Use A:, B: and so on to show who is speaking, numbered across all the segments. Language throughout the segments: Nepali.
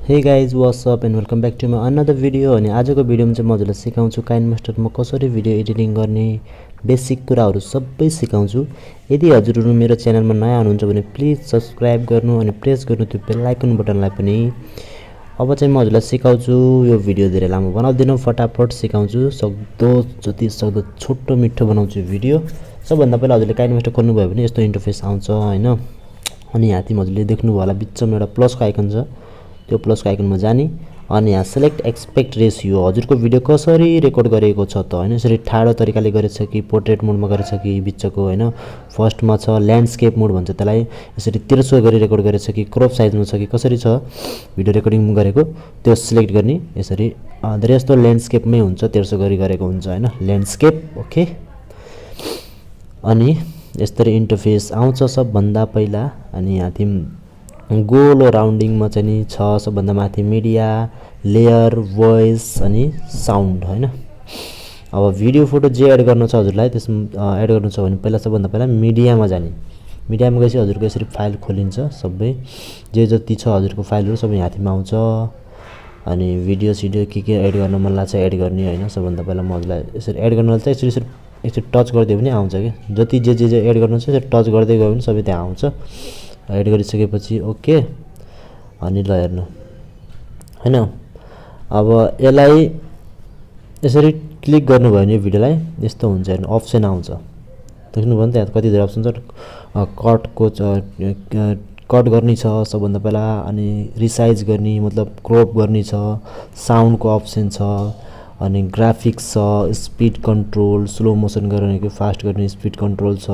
A: हे guys what's up and welcome back to my another video. अनि आजको भिडियोमा चाहिँ म हजुरलाई सिकाउँछु काइनमास्टरमा कसरी भिडियो एडिटिङ गर्ने बेसिक कुराहरू सबै सिकाउँछु। यदि हजुरहरू मेरो च्यानलमा नयाँ हुनुहुन्छ भने प्लिज सब्सक्राइब गर्नु अनि प्रेस गर्नु त्यो बेल आइकन बटनलाई पनि। अब चाहिँ म हजुरलाई सिकाउँछु, यो भिडियो धेरै लामो बनाउँदिनँ, फटाफट सिकाउँछु, सक्दो जति सक्दो छोटो मिठो बनाउँछु भिडियो। सबभन्दा पहिला हजुरले काइनमास्टर खोल्नुभयो भने यस्तो इन्टरफेस आउँछ हैन। अनि यहाँ तिमी हजुरले देख्नुभयो होला बिचमा एउटा प्लसको आइकन छ, त्यो प्लसको आइकनमा जाने अनि यहाँ सेलेक्ट एक्सपेक्ट रेसियो, हजुरको भिडियो कसरी रेकर्ड गरेको छ त हैन, यसरी ठाडो तरिकाले गरेछ कि पोर्ट्रेट मोडमा गरेछ कि बिचको हैन। फर्स्टमा छ ल्यान्डस्केप मोड भन्छ त्यसलाई, यसरी तेर्सो गरी रेकर्ड गरेछ कि क्रप साइजमा छ कि कसरी छ भिडियो रेकर्डिङ गरेको त्यो सिलेक्ट गर्ने। यसरी धेरै जस्तो ल्यान्डस्केपमै हुन्छ, तेर्सो गरी गरेको हुन्छ हैन, ल्यान्डस्केप ओके। अनि यसरी इन्टरफेस आउँछ सबभन्दा पहिला। अनि यहाँ तिमी गोलो राउन्डिङमा चाहिँ नि छ सबभन्दा माथि मिडिया, लेयर, भोइस अनि साउन्ड हैन। अब भिडियो फोटो जे एड गर्नु छ हजुरलाई त्यसमा एड गर्नु छ भने पहिला सबभन्दा पहिला मिडियामा जाने। मिडियामा गएपछि हजुरको यसरी फाइल खोलिन्छ, सबै जे जति छ हजुरको फाइलहरू सबै यहाँतिर आउँछ। अनि भिडियो सिडियो के एड गर्न मन लाग्छ एड गर्ने हैन। सबभन्दा पहिला म हजुरलाई यसरी एड गर्नलाई चाहिँ यसरी टच गरिदियो भने आउँछ के, जति जे एड गर्नु छ यसरी टच गर्दै गयो भने सबै त्यहाँ आउँछ। एड गरिसकेपछि ओके। अनि ल हेर्नु हैन, अब यसलाई यसरी क्लिक गर्नुभयो भने भिडियोलाई यस्तो हुन्छ हेर्नु, अप्सन आउँछ देख्नुभयो नि त्यहाँ कति धेरै अप्सन छ। कटको कट गर्ने छ सबभन्दा पहिला, अनि रिसाइज गर्ने मतलब क्रप गर्ने छ, साउन्डको अप्सन छ, अनि ग्राफिक्स छ, स्पिड कन्ट्रोल, स्लो मोसन गर्ने फास्ट गर्ने स्पिड कन्ट्रोल छ,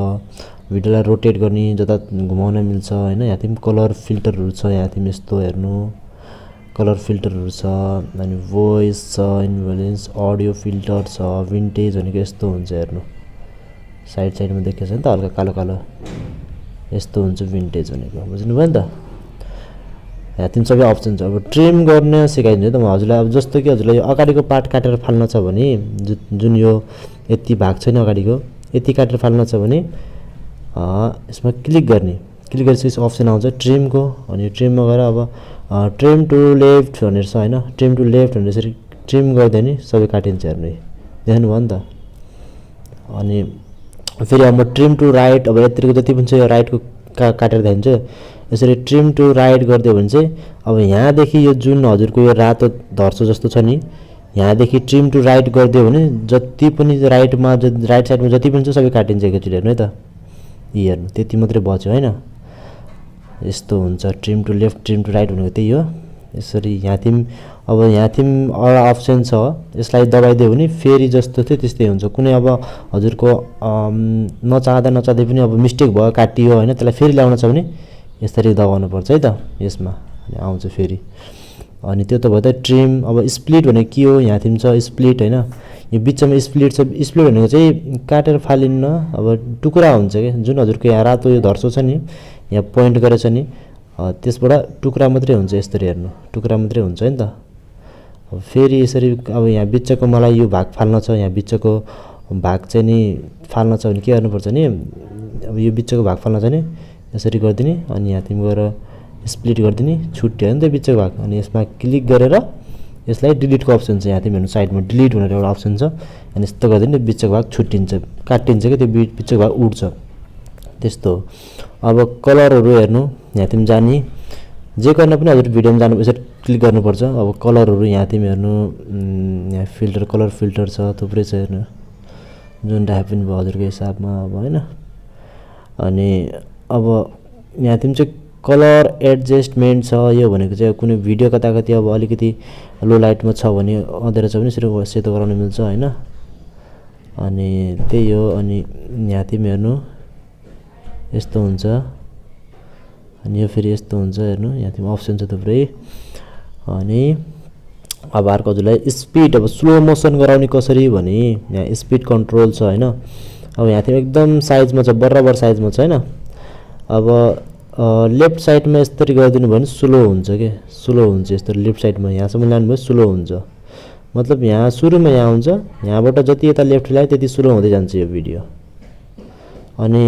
A: भिडियोलाई रोटेट गर्ने जता घुमाउन मिल्छ हैन। यहाँ तिमी कलर फिल्टरहरू छ, यहाँ तिमी यस्तो हेर्नु कलर फिल्टरहरू छ, अनि भोइस छ, इन्भ्यालेन्स, अडियो फिल्टर छ, भिन्टेज भनेको यस्तो हुन्छ हेर्नु, साइडमा देखेको छ नि त हल्का कालो कालो यस्तो हुन्छ भिन्टेज भनेको, बुझ्नुभयो नि त। यहाँ तिमी सबै अप्सन छ। अब ट्रिम गर्न सिकाइदिन्छु त म हजुरलाई। अब जस्तो कि हजुरलाई यो अगाडिको पार्ट काटेर फाल्न छ भने जुन यो यति भाग छैन अगाडिको यति काटेर फाल्न छ भने यसमा क्लिक गर्ने, क्लिक गरेपछि अप्सन आउँछ ट्रिमको। अनि ट्रिममा गएर अब ट्रिम टु लेफ्ट भनेर छ हैन, ट्रिम टु लेफ्ट भनेर यसरी ट्रिम गर्दा नि सबै काटिन्छ हेर्नु, देख्नुभयो नि त। अनि फेरि अब ट्रिम टु राइट, अब यतिको जति पनि छ यो राइटको काटेर दिन्छ, यसरी ट्रिम टु राइट गरिदियो भने चाहिँ अब यहाँदेखि यो जुन हजुरको यो रातो धर्सो जस्तो छ नि यहाँदेखि ट्रिम टु राइट गरिदियो भने जति पनि राइटमा राइट साइडमा जति पनि छ सबै काटिन्छ एकैचोटि हेर्नु है त। यी हेर्नु त्यति मात्रै बच्यो हैन, यस्तो हुन्छ। Trim to left trim to right भनेको त्यही हो। यसरी यहाँ तिमी अब यहाँ तिमी अरू अप्सन छ, यसलाई दबाइदियो भने फेरि जस्तो थियो त्यस्तै हुन्छ। कुनै अब हजुरको नचाहँदै पनि अब मिस्टेक भयो काटियो हैन, त्यसलाई फेरि ल्याउन छ भने यसरी दबाउनु पर्छ है त, यसमा अनि आउँछ फेरि। अनि त्यो त भयो त ट्रिम। अब स्प्लिट भनेको के हो, यहाँ तिमी छ स्प्लिट हैन, यो बिचमा स्प्लिट छ। स्प्लिट भनेको चाहिँ काटेर फालिन्न, अब टुक्रा हुन्छ के, जुन हजुरको यहाँ रातो यो धर्सो छ नि यहाँ पोइन्ट गरेछ नि त्यसबाट टुक्रा मात्रै हुन्छ, यसरी हेर्नु टुक्रा मात्रै हुन्छ नि त। अब फेरि यसरी अब यहाँ बिचको मलाई यो भाग फाल्न छ, यहाँ बिचको भाग चाहिँ नि फाल्न छ भने के गर्नुपर्छ नि, अब यो बिचको भाग फाल्न छ भने यसरी गरिदिने अनि यहाँ तिमी गएर स्प्लिट गरिदिने, छुट्यो नि त बिचको भाग। अनि यसमा क्लिक गरेर यसलाई डिलिटको अप्सन छ, यहाँ तिमी हेर्नु साइडमा डिलिट भनेर एउटा अप्सन छ, अनि यस्तो गरिदिने बिचको भाग छुट्टिन्छ काटिन्छ क्या, त्यो बिचको भाग उड्छ त्यस्तो। अब कलरहरू हेर्नु यहाँ तिमी जाने, जे गर्न पनि हजुर भिडियोमा जानु यसरी क्लिक गर्नुपर्छ। अब कलरहरू यहाँ तिमी हेर्नु, यहाँ फिल्टर कलर फिल्टर छ थुप्रै छ हेर्नु, जुन टाइप पनि भयो हजुरको हिसाबमा अब हैन। अनि अब यहाँ तिमी चाहिँ कलर एडजस्टमेन्ट छ, यो भनेको चाहिँ कुनै भिडियो कताकति अब अलिकति लो लाइटमा छ भने अँध्यारो छ भने यसरी सेतो गराउन मिल्छ हैन। अनि त्यही हो। अनि यहाँ तिमी हेर्नु यस्तो हुन्छ, अनि यो फेरि यस्तो हुन्छ हेर्नु, यहाँ तिमी अप्सन छ थुप्रै। अनि अब अर्को हजुरलाई स्पिड, अब स्लो मोसन गराउने कसरी भने यहाँ स्पिड कन्ट्रोल छ हैन। अब यहाँ तिमी एकदम साइजमा छ, बराबर साइजमा छ हैन। अब लेफ्ट साइडमा यसरी गरिदिनु भयो भने स्लो हुन्छ के, स्लो हुन्छ यस्तो लेफ्ट साइडमा यहाँसम्म लानुभयो स्लो हुन्छ, मतलब यहाँ सुरुमा यहाँ हुन्छ, यहाँबाट जति यता लेफ्ट ल्यायो त्यति स्लो हुँदै जान्छ यो भिडियो। अनि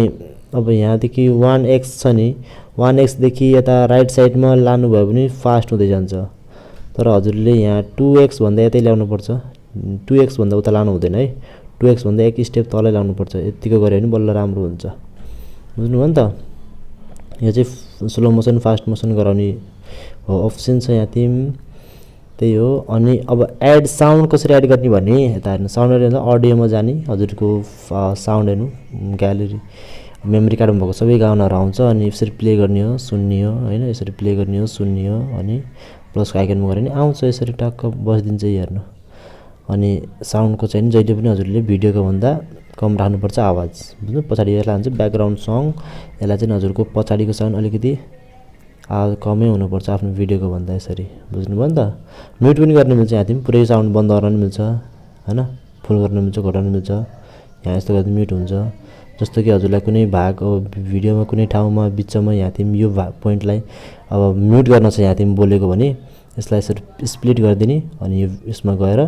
A: अब यहाँदेखि 1x छ नि 1x देखि यता राइट साइडमा लानुभयो भने फास्ट हुँदै जान्छ। तर हजुरले यहाँ 2x भन्दा यतै ल्याउनु पर्छ 2x भन्दा उता लानु हुँदैन है 2x भन्दा एक स्टेप तलै लाउनु पर्छ यतिको गरे भने बल्ल राम्रो हुन्छ बुझ्नुभयो नि त यो चाहिँ स्लो मोसन फास्ट मोसन गराउने अप्सन छ यहाँ तिम त्यही हो अनि अब एड साउन्ड कसरी एड गर्ने भने यता हेर्नु साउन्ड एड गर्दा अडियोमा जाने हजुरको साउन्ड हेर्नु ग्यालेरी मेमोरी कार्डमा भएको सबै गानाहरू आउँछ अनि यसरी प्ले गर्ने हो सुन्ने हो हैन यसरी प्ले गर्ने हो सुन्ने हो अनि प्लसको आइकनमा गरे नि आउँछ यसरी टक्क बसिदिन्छ हेर्नु अनि साउन्डको चाहिँ जहिले पनि हजुरले भिडियोको भन्दा कम राख्नुपर्छ आवाज बुझ्नु पछाडी यसलाई हुन्छ ब्याकग्राउन्ड सङ यसलाई चाहिँ हजुरको पछाडीको साउन्ड अलिकति कमै हुनुपर्छ आफ्नो भिडियोको भन्दा यसरी बुझ्नुभयो नि त म्युट पनि गर्न मिल्छ यहाँ पुरै साउन्ड बन्द गर्न मिल्छ हैन फुल गर्न मिल्छ घटाउन मिल्छ यहाँ यस्तो गर्दा म्युट हुन्छ जस्तो कि हजुरलाई कुनै भाग भिडियोमा कुनै ठाउँमा बिचमा यहाँ यो पोइन्टलाई अब म्युट गर्न छ यहाँ बोलेको भने यसलाई यसरी स्प्लिट गरिदिने अनि यसमा गएर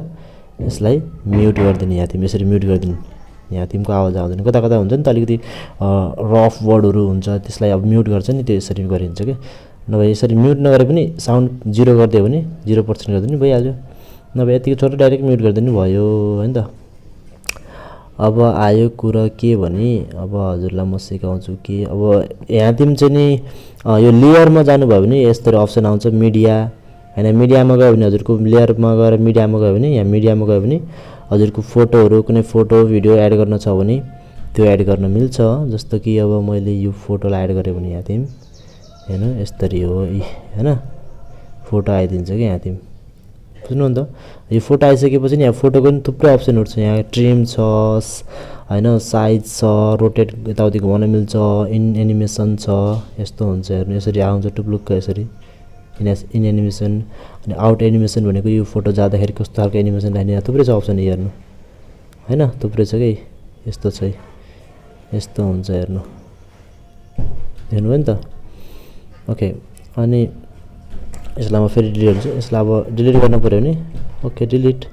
A: यसलाई म्युट गरिदिने यहाँ यसरी म्युट गरिदिने यहाँ तिम्रो आवाज आउँदैन कता कता हुन्छ नि त अलिकति रफ वर्डहरु हुन्छ त्यसलाई अब म्युट गर्छ नि त्यो यसरी गरिन्छ के नभए यसरी म्युट नगरे पनि साउन्ड 0 गरिदियो भने 0% गरिदिनु भइहाल्यो नभए यतिको छोटो डाइरेक्ट म्युट गरिदिनु भयो हैन त अब आयो कुरा के भने अब हजुरलाई म सिकाउँछु के अब यहाँ तिम चाहिँ नि यो लेयरमा जानु भयो भने यस्तो अप्सन आउँछ मिडिया हैन मिडियामा गयो भने हजुरको लेयरमा गएर मिडियामा गयो भने यहाँ मिडियामा गयो भने हजुरको फोटोहरु कुनै फोटो भिडियो एड गर्न छ भने त्यो एड गर्न मिल्छ जस्तो कि अब मैले यो फोटोलाई एड गरे भने यहाँ तिम हैन यसरी हो हैन फोटो आइदिन्छ के यहाँ तिम बुझ्नु नि त यो फोटो आइसकेपछि नि यहाँ फोटोको नि थुप्रै अप्सनहरु छ यहाँ ट्रिम छ हैन साइज छ रोटेट यताउति घुमाउन मिल्छ इन एनिमेसन छ यस्तो हुन्छ हेर्नु यसरी आउँछ टुप्लुक्क यसरी इन एनिमेसन अनि आउट एनिमेसन भनेको यो फोटो जाँदाखेरि कस्तो खालको एनिमेसन राख्ने यहाँ थुप्रै छ अप्सन हेर्नु हैन थुप्रै छ के यस्तो छ यस्तो हुन्छ हेर्नु हेर्नुभयो नि त ओके अनि यसलाई म फेरि डिलिट गर्छु यसलाई अब डिलिट गर्न पर्यो भने ओके डिलिट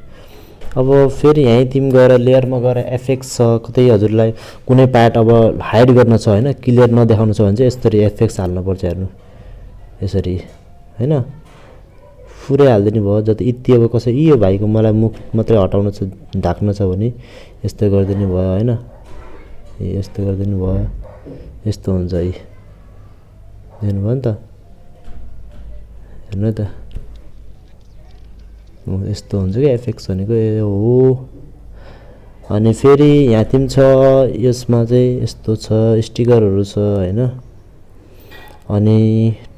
A: अब फेरि यही तिम गएर लेयरमा गएर एफेक्ट्स छ कतै हजुरलाई कुनै पार्ट अब हाइड गर्न छ हैन क्लियर नदेखाउनु छ भने चाहिँ यसरी एफेक्ट्स हाल्नु पर्छ हेर्नु यसरी हैन पुरै हाल्दिनु भयो जति इति अब कसै यो भाइको मलाई मुख मात्रै हटाउन छ ढाक्न छ भने यस्तो गर्दिनु भयो हैन यस्तो गर्दिनु भयो यस्तो हुन्छ है हेर्नुभयो नि त हेर्नु त यस्तो हुन्छ के एफेक्ट्स भनेको हो अनि फेरि यहाँ तिम छ यसमा चाहिँ यस्तो छ स्टिकरहरु छ हैन अनि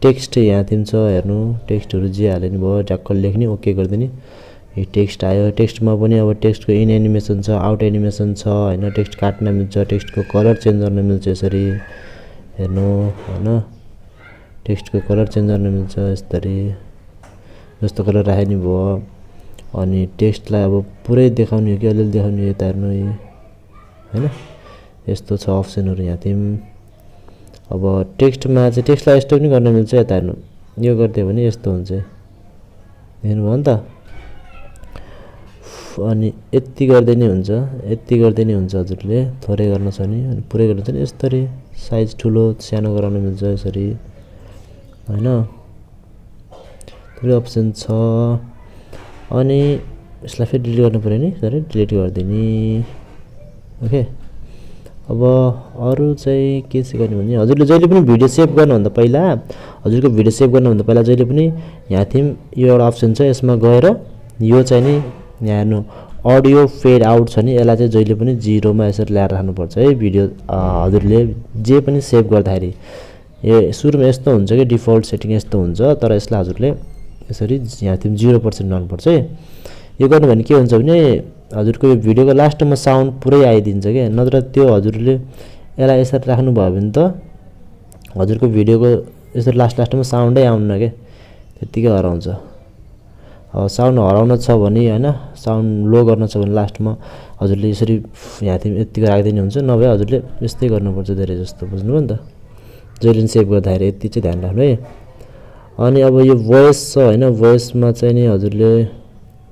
A: टेक्स्ट यहाँ तिम छ हेर्नु टेक्स्टहरु जे हाल्नु भयो ट्याक्क लेख्ने ओके गर्दिने यो टेक्स्ट आयो टेक्स्टमा पनि अब टेक्स्टको इन एनिमेसन छ आउट एनिमेसन छ हैन टेक्स्ट काट्न मिल्छ टेक्स्टको कलर चेन्ज गर्न मिल्छ यसरी हेर्नु हैन टेक्स्टको कलर चेन्ज गर्न मिल्छ यसरी जस्तो कलर राख्ने भयो अनि टेक्स्टलाई अब पुरै देखाउने हो कि अलिअलि देखाउने यता हेर्नु हैन यस्तो छ अप्सनहरु यहाँ तिम अब टेक्स्टमा चाहिँ टेक्स्टलाई यस्तो पनि गर्न मिल्छ यता हेर्नु यो गर्दै भने यस्तो हुन्छ हेर्नुभयो नि त अनि यति गर्दै नै हुन्छ हजुरले थोरै गर्न छ नि अनि पुरै गर्न छ नि यसरी साइज ठुलो सानो गराउन मिल्छ यसरी हैन थोरै अप्सन छ अनि यसलाई फेरि डिलिट गर्नु पर्यो नि सरी डिलिट गर्दिनी ओके अब अरु चाहिँ के सिकाउने भने हजुरले जहिले पनि भिडियो सेभ गर्नुभन्दा पहिला हजुरको भिडियो सेभ गर्नुभन्दा पहिला जहिले पनि यहाँ थिम यो एउटा अप्सन छ यसमा गएर यो चाहिँ नि यहाँ हेर्नु अडियो फेड आउट छ नि यसलाई चाहिँ जहिले पनि 0 मा यसरी ल्याएर राख्नुपर्छ है भिडियो हजुरले जे पनि सेभ गर्दाखेरि यो सुरुमा यस्तो हुन्छ के डिफल्ट सेटिङ यस्तो हुन्छ तर यसलाई हजुरले यसरी यहाँ थिम 0% राख्नुपर्छ है यो गर्नु भने के हुन्छ भने हजुरको यो भिडियोको लास्टमा साउन्ड पुरै आइदिन्छ के नत्र त्यो हजुरले यसलाई यसरी राख्नु भयो भने त हजुरको भिडियोको यसरी लास्टमा साउन्डै आउन्न के त्यतिकै हराउँछ अब साउन्ड हराउन छ भने हैन साउन्ड लो गर्न छ भने लास्टमा हजुरले यसरी यहाँ थिम यतिको राख्दिनु हुन्छ नभए हजुरले यस्तै गर्नुपर्छ धेरै जस्तो बुझ्नुभयो नि त जहिले सेभ गर्दाखेरि यति चाहिँ ध्यान राख्नु है अनि अब यो भोइस छ हैन भोइसमा चाहिँ नि हजुरले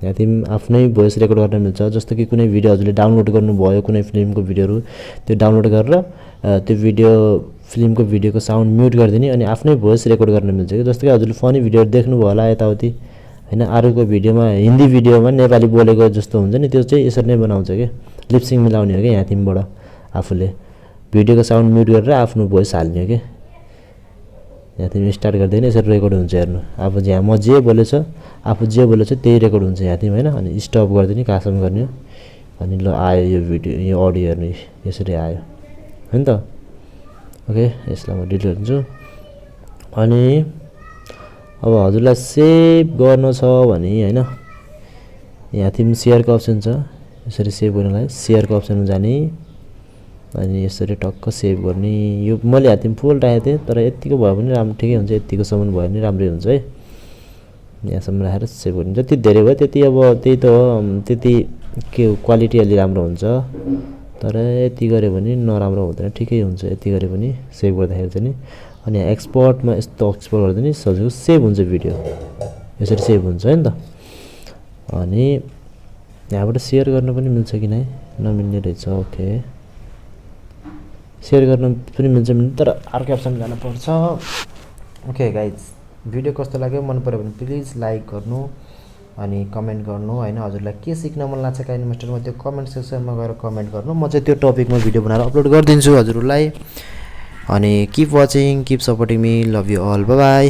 A: यहाँ तिम आफ्नै भोइस रेकर्ड गर्न मिल्छ जस्तो कि कुनै भिडियो हजुरले डाउनलोड गर्नुभयो कुनै फिल्मको भिडियोहरु त्यो डाउनलोड गरेर त्यो भिडियो फिल्मको भिडियोको साउन्ड म्युट गर्दिने अनि आफ्नै भोइस रेकर्ड गर्न मिल्छ जस्तो कि हजुरले फनी भिडियोहरु देख्नु भयो होला यताउति हैन। अरूको भिडियोमा हिन्दी भिडियोमा नेपाली बोलेको जस्तो हुन्छ नि त्यो चाहिँ यसरी नै बनाउँछ के, लिपसिङ मिलाउने हो के यहाँ तिमीबाट आफूले भिडियोको साउन्ड म्युट गरेर आफ्नो भोइस हाल्ने हो के। यहाँ तिमी स्टार्ट गर्दैन यसरी रेकर्ड हुन्छ हेर्नु। अब यहाँ म जे बोलेछ आफू जे बोलेछ त्यही रेकर्ड हुन्छ यहाँ तिमी हैन। अनि स्टप गरिदिने कासम गर्ने हो। अनि ल आयो यो भिडियो यो अडियो हेर्नु यसरी आयो हैन त। ओके यसलाई म डिलिट गर्छु। अनि अब हजुरलाई सेभ गर्नु छ भने हैन यहाँ तिमी सेयरको अप्सन छ, यसरी सेभ गर्नलाई सेयरको अप्सनमा जाने अनि यसरी टक्क सेभ गर्ने। यो मैले यहाँ तिमी फुल राखेको थिएँ तर यतिको भयो भने राम्रो ठिकै हुन्छ, यतिकोसम्म भयो भने राम्रै हुन्छ है। यहाँसम्म राखेर सेभ गर्ने जति धेरै भयो त्यति अब त्यही त हो, त्यति के क्वालिटी अलि राम्रो हुन्छ तर यति गऱ्यो भने नराम्रो हुँदैन, ठिकै हुन्छ यति गरे पनि सेभ गर्दाखेरि चाहिँ नि। अनि एक्सपोर्टमा यस्तो एक्सपोर्ट गर्दा नि सजिलो सेभ हुन्छ भिडियो, यसरी सेभ हुन्छ है नि त। अनि यहाँबाट सेयर गर्न पनि मिल्छ कि नै नमिल्ने रहेछ। ओके सेयर गर्न पनि मिल्छ तर अर्को अप्सन जानु पर्छ। ओके गाइज भिडियो कस्तो लाग्यो मन पर्यो भने प्लिज लाइक गर्नु अनि कमेन्ट गर्नु हैन। हजुरलाई के सिक्न मन लाग्छ काइनेमास्टरमा त्यो कमेन्ट सेक्सनमा गएर कमेन्ट गर्नु, म चाहिँ त्यो टपिकमा भिडियो बनाएर अपलोड गरिदिन्छु हजुरलाई। अनि keep watching keep supporting me, love you all, bye by.